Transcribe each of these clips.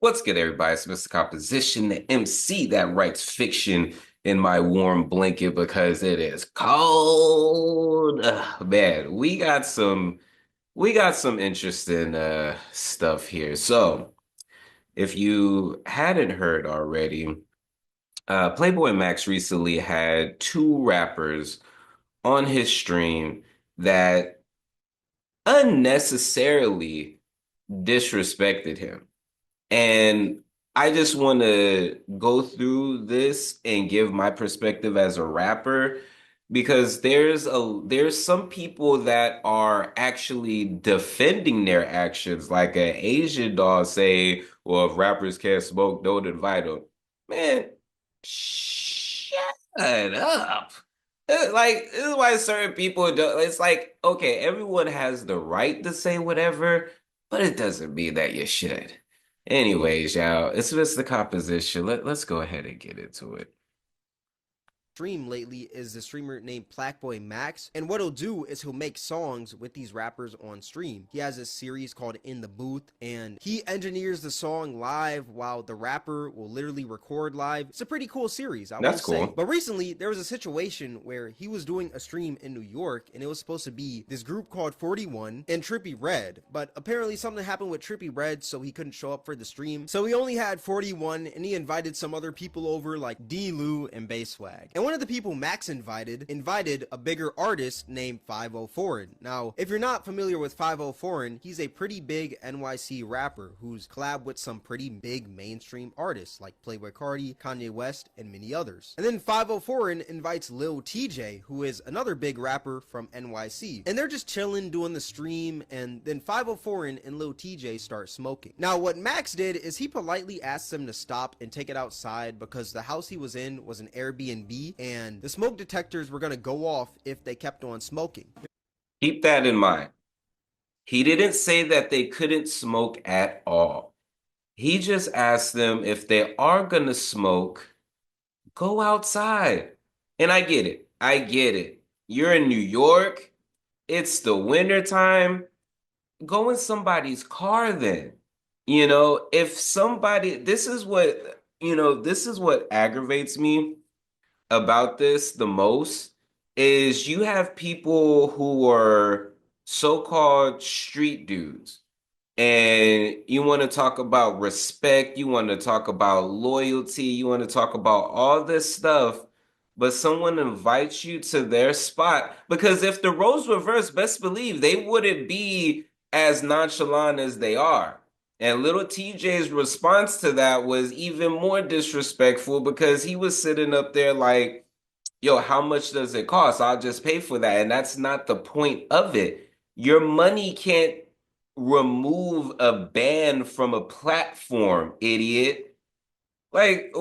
What's good, everybody? It's Mr. Composition, the MC that writes fiction in my warm blanket because it is cold. Man, we got some interesting stuff here. So, if you hadn't heard already, Playboy Max recently had two rappers on his stream that unnecessarily disrespected him. And I just want to go through this and give my perspective as a rapper because there's some people that are actually defending their actions, like an Asian dog say, well, if rappers can't smoke, don't invite them. Man, shut up. Like, this is why certain people don't. It's like, okay, everyone has the right to say whatever, but it doesn't mean that you should. Anyways, y'all, it's just the composition. Let's go ahead and get into it. Stream lately is the streamer named Blackboy Max, and what he'll do is he'll make songs with these rappers on stream. He has a series called In the Booth, and he engineers the song live while the rapper will literally record live. It's a pretty cool series, I will That's say. cool. But recently, there was a situation where he was doing a stream in New York, and it was supposed to be this group called 41 and Trippie Redd, but apparently something happened with Trippie Redd, so he couldn't show up for the stream. So he only had 41, and he invited some other people over like D-Lou and Bayswag. And one of the people Max invited a bigger artist named 504. Now, if you're not familiar with 504, he's a pretty big NYC rapper who's collabed with some pretty big mainstream artists like Playboi Carti, Kanye West, and many others. And then 504 invites Lil TJ, who is another big rapper from NYC. And they're just chilling, doing the stream, and then 504 and Lil TJ start smoking. Now, what Max did is he politely asked them to stop and take it outside because the house he was in was an Airbnb, and the smoke detectors were going to go off if they kept on smoking. Keep that in mind. He didn't say that they couldn't smoke at all. He just asked them if they are gonna smoke, go outside. And I get it. I get it. You're in New York. It's the winter time. Go in somebody's car then. If somebody, this is what aggravates me about this the most is you have people who are so-called street dudes and you want to talk about respect, you want to talk about loyalty, you want to talk about all this stuff, but someone invites you to their spot because if the roles reversed, best believe they wouldn't be as nonchalant as they are. And little TJ's response to that was even more disrespectful because he was sitting up there like, yo, how much does it cost? I'll just pay for that. And that's not the point of it. Your money can't remove a ban from a platform, idiot. Like,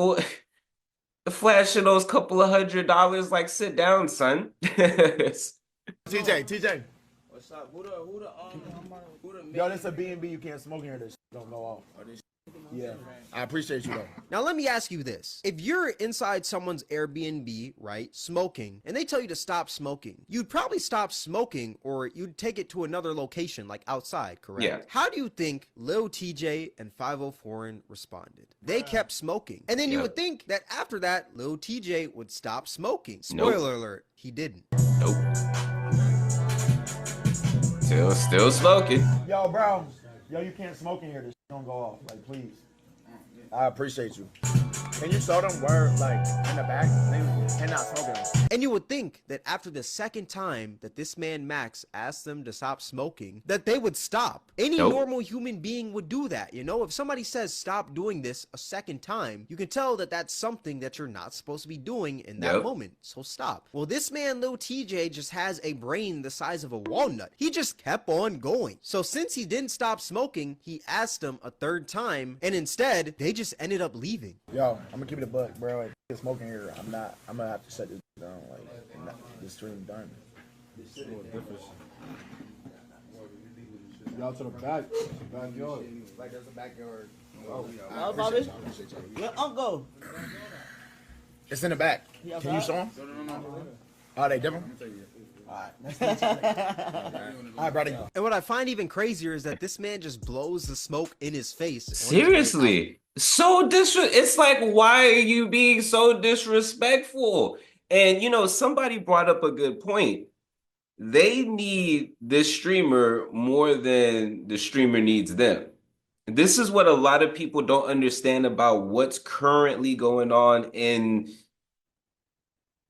flashing those couple of $100, like, sit down, son. TJ. What's up? Who the Yo, this a B&B. You can't smoke in here. This shit don't go off. Yeah, I appreciate you though. Now let me ask you this. If you're inside someone's Airbnb, right, smoking, and they tell you to stop smoking, you'd probably stop smoking or you'd take it to another location like outside, correct? Yeah. How do you think Lil TJ and 504 responded? They kept smoking. And then you would think that after that, Lil TJ would stop smoking. Spoiler alert, he didn't. Nope. Still smoking. Yo, bro. Yo, you can't smoke in here. This shit don't go off. Like, please. I appreciate you. Can you show them where, like, in the back, they cannot smoke in? And you would think that after the second time that this man Max asked them to stop smoking, that they would stop. Any normal human being would do that, you know? If somebody says stop doing this a second time, you can tell that that's something that you're not supposed to be doing in that moment. So stop. Well, this man, Lil TJ, just has a brain the size of a walnut. He just kept on going. So since he didn't stop smoking, he asked them a third time, and instead, they just ended up leaving. Yo, I'm gonna keep it a buck, bro. If you smoking here, I'm gonna have to shut this down. Like, the stream done. Y'all to the back. Backyard. Like, there's a backyard. Oh, Let Uncle. it's in the back. Can you show them? Oh, they different? All right, nice to meet you. All right, brother. And what I find even crazier is that this man just blows the smoke in his face on his way out. Seriously. It's like, why are you being so disrespectful? And somebody brought up a good point. They need this streamer more than the streamer needs them. This is what a lot of people don't understand about what's currently going on in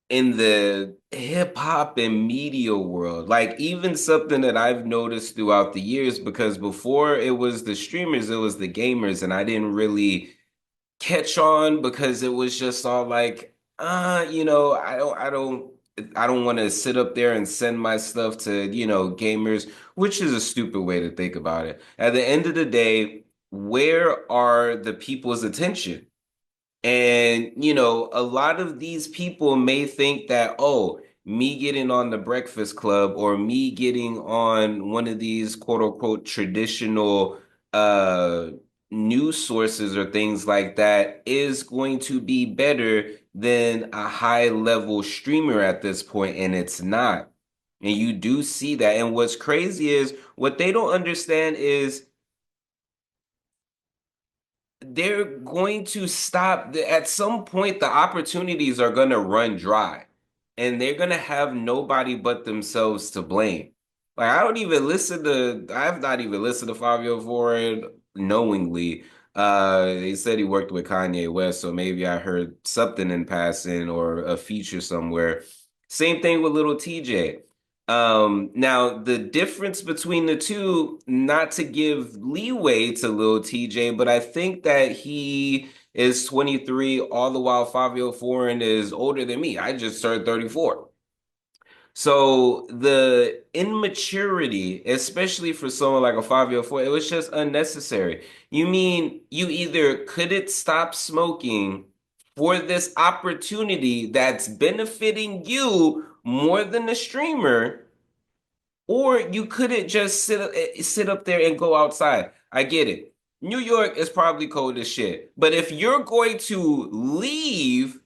the hip hop and media world. Like even something that I've noticed throughout the years, because before it was the streamers, it was the gamers, and I didn't really catch on because it was just all like, I don't want to sit up there and send my stuff to, gamers, which is a stupid way to think about it. At the end of the day, where are the people's attention? And, a lot of these people may think that, oh, me getting on the Breakfast Club or me getting on one of these quote unquote traditional uh news sources or things like that is going to be better than a high level streamer at this point, and it's not. And you do see that. And what's crazy is what they don't understand is they're going to stop. At some point, the opportunities are going to run dry and they're going to have nobody but themselves to blame. Like, I've not even listened to Fabio Ford knowingly. He said he worked with Kanye West, so maybe I heard something in passing or a feature somewhere. Same thing with Little TJ. Now the difference between the two, not to give leeway to Lil TJ, but I think that he is 23, all the while Fabio Foreign is older than me. I just turned 34. So the immaturity, especially for someone like a 504, it was just unnecessary. You mean you either couldn't stop smoking for this opportunity that's benefiting you more than the streamer, or you couldn't just sit up there and go outside. I get it. New York is probably cold as shit. But if you're going to leave,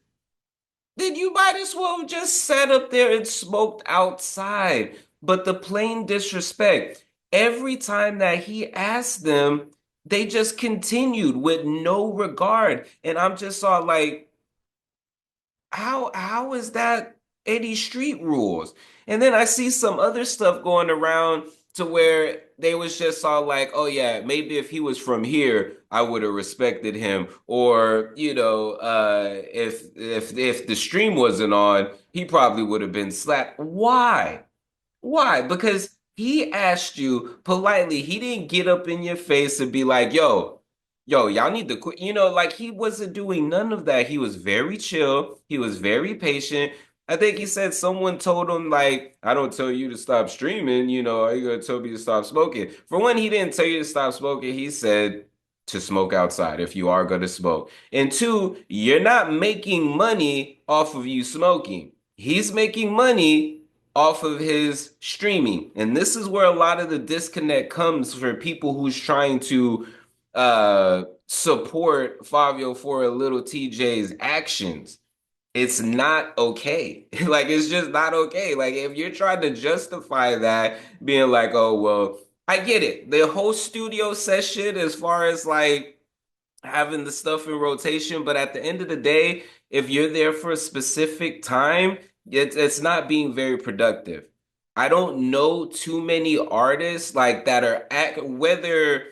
then you might as well have just sat up there and smoked outside. But the plain disrespect, every time that he asked them, they just continued with no regard. And I'm just all like, how is that any street rules? And then I see some other stuff going around to where they was just all like, oh yeah, maybe if he was from here, I would have respected him. Or, if the stream wasn't on, he probably would have been slapped. Why? Why? Because he asked you politely. He didn't get up in your face and be like, yo, y'all need to quit. Like he wasn't doing none of that. He was very chill. He was very patient. I think he said someone told him, like, I don't tell you to stop streaming. Are you going to tell me to stop smoking? For one, he didn't tell you to stop smoking. He said to smoke outside if you are going to smoke. And two, you're not making money off of you smoking. He's making money off of his streaming. And this is where a lot of the disconnect comes for people who's trying to support Fabio for a little TJ's actions. It's not okay. Like it's just not okay. Like if you're trying to justify that, being like, oh well, I get it. The whole studio session, as far as like having the stuff in rotation, but at the end of the day, if you're there for a specific time, it's not being very productive. I don't know too many artists like that are whether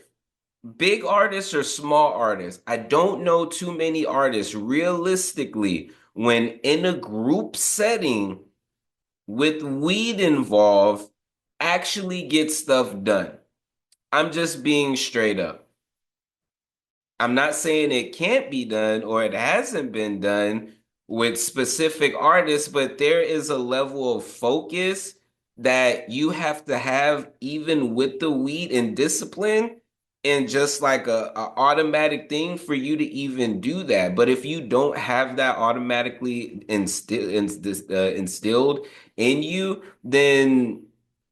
big artists or small artists. I don't know too many artists realistically when in a group setting with weed involved actually get stuff done. I'm just being straight up. I'm not saying it can't be done or it hasn't been done with specific artists, but there is a level of focus that you have to have even with the weed and discipline and just like a automatic thing for you to even do that. But if you don't have that automatically instilled in you, then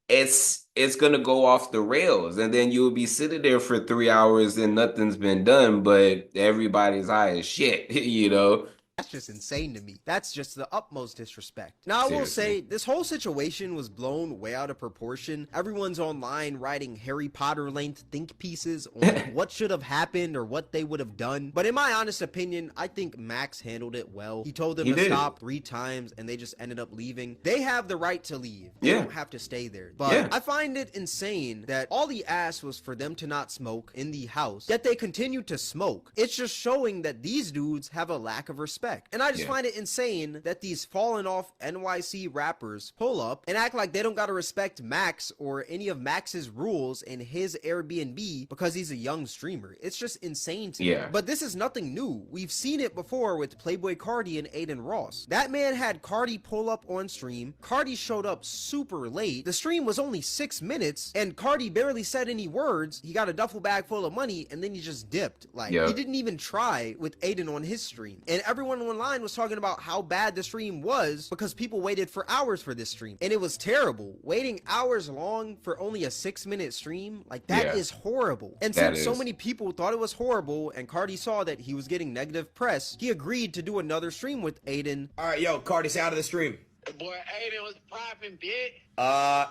it's gonna go off the rails, and then you'll be sitting there for 3 hours and nothing's been done, but everybody's high as shit, you know? That's just insane to me. That's just the utmost disrespect. Now, I will Seriously. say, this whole situation was blown way out of proportion. Everyone's online writing Harry Potter length think pieces on what should have happened or what they would have done. But in my honest opinion, I think Max handled it well. He told them He to did. stop 3 times and they just ended up leaving. They have the right to leave. They Yeah. don't have to stay there. But Yeah. I find it insane that all he asked was for them to not smoke in the house, yet they continued to smoke. It's just showing that these dudes have a lack of respect. And I just Yeah. find it insane that these fallen off NYC rappers pull up and act like they don't gotta respect Max or any of Max's rules in his Airbnb because he's a young streamer. It's just insane to me. Yeah. But this is nothing new. We've seen it before with Playboy Cardi and Aiden Ross. That man had Cardi pull up on stream. Cardi showed up super late. The stream was only 6 minutes and Cardi barely said any words. He got a duffel bag full of money and then he just dipped. Like, Yeah. he didn't even try with Aiden on his stream. And everyone online was talking about how bad the stream was because people waited for hours for this stream. And it was terrible. Waiting hours long for only a 6-minute stream, like, that is horrible. And That since so is. many people thought it was horrible and Cardi saw that he was getting negative press, he agreed to do another stream with Aiden. All right, yo, Cardi, say out of the stream. Boy, Aiden was popping, bitch.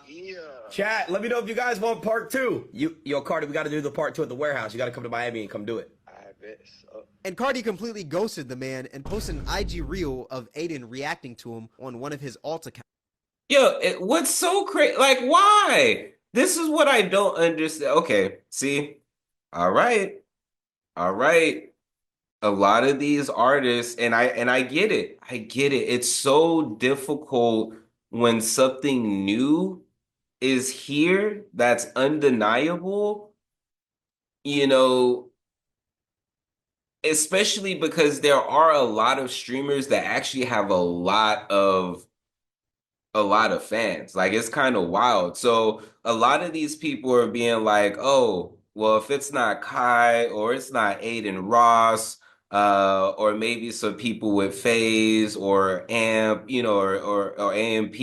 Yeah. Chat, let me know if you guys want part 2. Yo, Cardi, we got to do the part 2 at the warehouse. You got to come to Miami and come do it. I bet so. And Cardi completely ghosted the man and posted an IG reel of Aiden reacting to him on one of his alt accounts. Yo, what's so crazy? Like, why? This is what I don't understand. Okay, see? All right. All right. A lot of these artists, and I get it. I get it. It's so difficult when something new is here that's undeniable, you know, especially because there are a lot of streamers that actually have a lot of fans. Like, it's kind of wild. So a lot of these people are being like, oh, well, if it's not Kai or it's not Aiden Ross, or maybe some people with Phase or Amp, or AMP,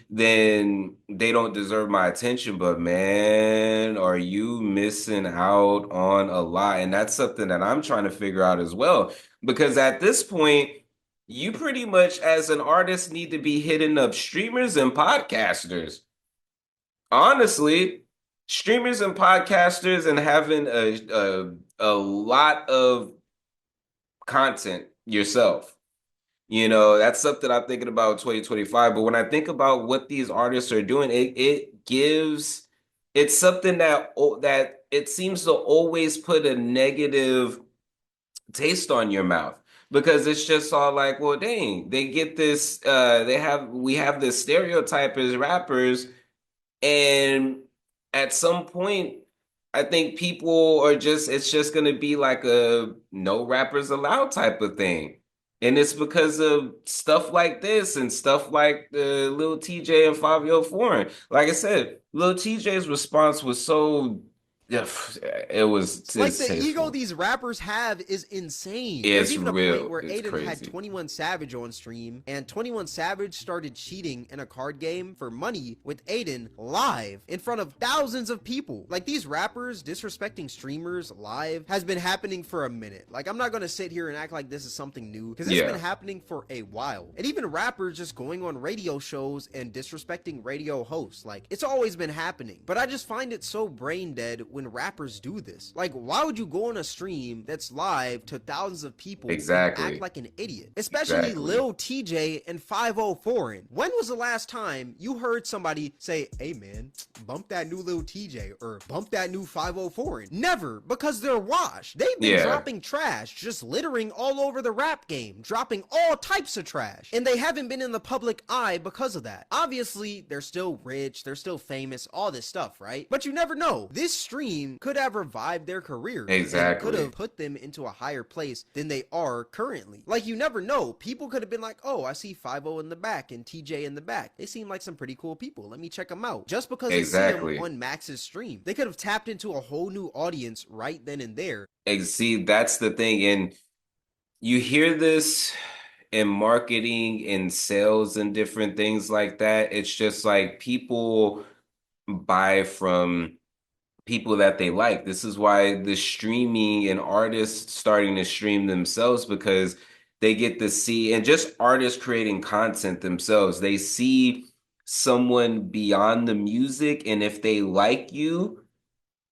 then they don't deserve my attention. But man, are you missing out on a lot? And that's something that I'm trying to figure out as well. Because at this point, you pretty much, as an artist, need to be hitting up streamers and podcasters. Honestly, streamers and podcasters and having a lot of content yourself. That's something I'm thinking about in 2025. But when I think about what these artists are doing, it's something that it seems to always put a negative taste on your mouth. Because it's just all like, well, dang, they get this, we have this stereotype as rappers, and at some point, I think people it's just gonna be like a no rappers allowed type of thing. And it's because of stuff like this and stuff like the Lil TJ and Fabio Foreign. Like I said, Lil TJ's response was so it was Like, the tasteful. ego these rappers have is insane. It's There's even a real. point where It's Aiden had crazy. 21 Savage on stream, and 21 Savage started cheating in a card game for money with Aiden live in front of thousands of people. Like, these rappers disrespecting streamers live has been happening for a minute. Like, I'm not gonna sit here and act like this is something new, because it's Yeah. been happening for a while. And even rappers just going on radio shows and disrespecting radio hosts. Like, it's always been happening. But I just find it so brain dead when rappers do this. Like, why would you go on a stream that's live to thousands of people Exactly. and act like an idiot? Especially Exactly. Lil TJ and 504. When was the last time you heard somebody say, hey man, bump that new Lil TJ or bump that new 504? Never, because they're washed. They've been Yeah. dropping trash, just littering all over the rap game, dropping all types of trash. And they haven't been in the public eye because of that. Obviously, they're still rich, they're still famous, all this stuff, right? But you never know. This stream could have revived their careers. Exactly. And could have put them into a higher place than they are currently. Like, you never know. People could have been like, oh, I see 50 in the back and TJ in the back. They seem like some pretty cool people. Let me check them out. Just because they see Exactly. them on Max's stream. They could have tapped into a whole new audience right then and there. See, that's the thing. And you hear this in marketing and sales and different things like that. It's just like people buy from people that they like. This is why the streaming and artists starting to stream themselves, because they get to see, and just artists creating content themselves, they see someone beyond the music, and if they like you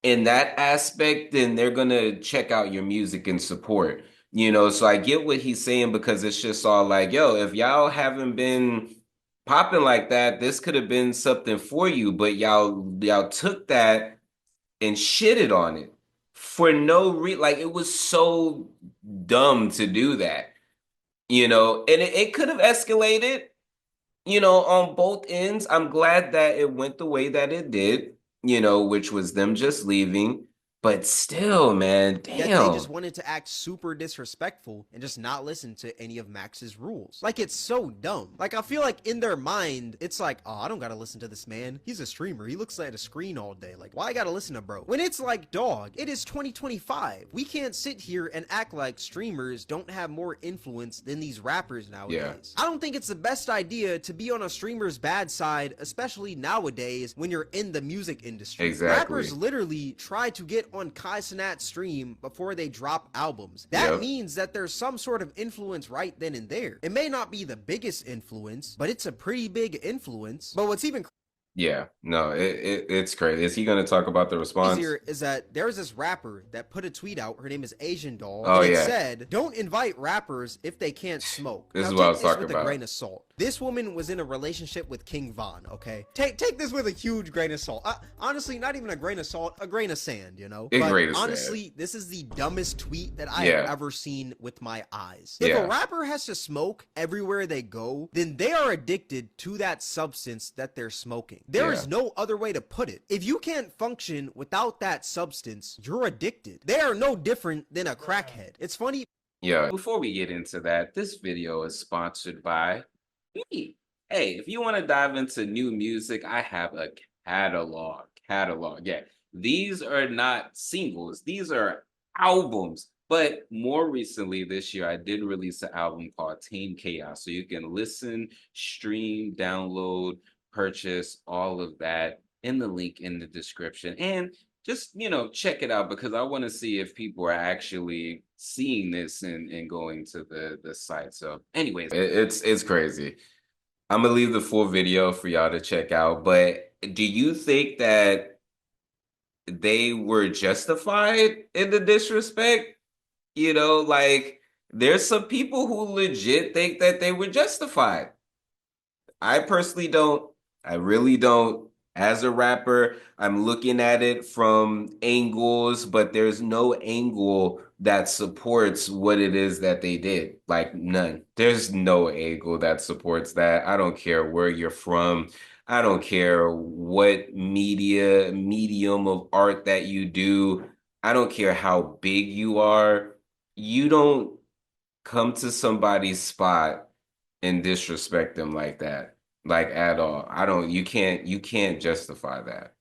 in that aspect, then they're gonna check out your music and support. So I get what he's saying because it's just all like, yo, if y'all haven't been popping like that, this could have been something for you, but y'all took that and shitted on it for no reason. Like it was so dumb to do that, and it could have escalated, on both ends. I'm glad that it went the way that it did, which was them just leaving. But still, man, Yet they just damn. wanted to act super disrespectful and just not listen to any of Max's rules. Like, it's so dumb. Like, I feel like in their mind, it's like, oh, I don't gotta listen to this man. He's a streamer. He looks at a screen all day. Like, why I gotta listen to bro? When it's like, dog, it is 2025. We can't sit here and act like streamers don't have more influence than these rappers nowadays. I don't think it's the best idea to be on a streamer's bad side, especially nowadays when you're in the music industry. Exactly. Rappers literally try to get on Kai Cenat's stream before they drop albums. That means that there's some sort of influence right then and there. It may not be the biggest influence, but it's a pretty big influence. But what's even Yeah, no, it's crazy. Is he going to talk about the response? crazier is that there's this rapper that put a tweet out. Her name is Asian Doll. Oh, and it yeah. said, "Don't invite rappers if they can't smoke." This Now, is what I take was this talking with about. a grain of salt. This woman was in a relationship with King Von, okay? Take this with a huge grain of salt. Honestly, not even a grain of salt, a grain of sand, you know? A But grain of honestly, sand. this is the dumbest tweet that I have ever seen with my eyes. If Yeah. a rapper has to smoke everywhere they go, then they are addicted to that substance that they're smoking. There is no other way to put it. If you can't function without that substance, you're addicted. They are no different than a crackhead. It's funny. Yeah. Before we get into that, this video is sponsored by me. Hey, if you want to dive into new music, I have a catalog. Yeah. These are not singles. These are albums. But more recently this year, I did release an album called Tame Chaos. So you can listen, stream, download, purchase, all of that in the link in the description. And just, check it out because I want to see if people are actually seeing this and going to the site. So anyways, it's crazy. I'm gonna leave the full video for y'all to check out. But do you think that they were justified in the disrespect? Like there's some people who legit think that they were justified. I personally don't. I really don't. As a rapper, I'm looking at it from angles, but there's no angle that supports what it is that they did. Like none. There's no angle that supports that. I don't care where you're from. I don't care what medium of art that you do. I don't care how big you are. You don't come to somebody's spot and disrespect them like that, like at all. You can't justify that.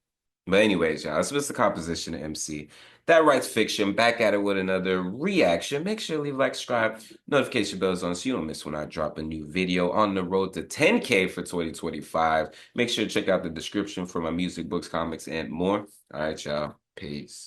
But anyways, y'all, it's Mr. Composition MC. That writes fiction. Back at it with another reaction. Make sure to leave a like, subscribe, notification bells on so you don't miss when I drop a new video on the road to 10K for 2025. Make sure to check out the description for my music, books, comics, and more. All right, y'all. Peace.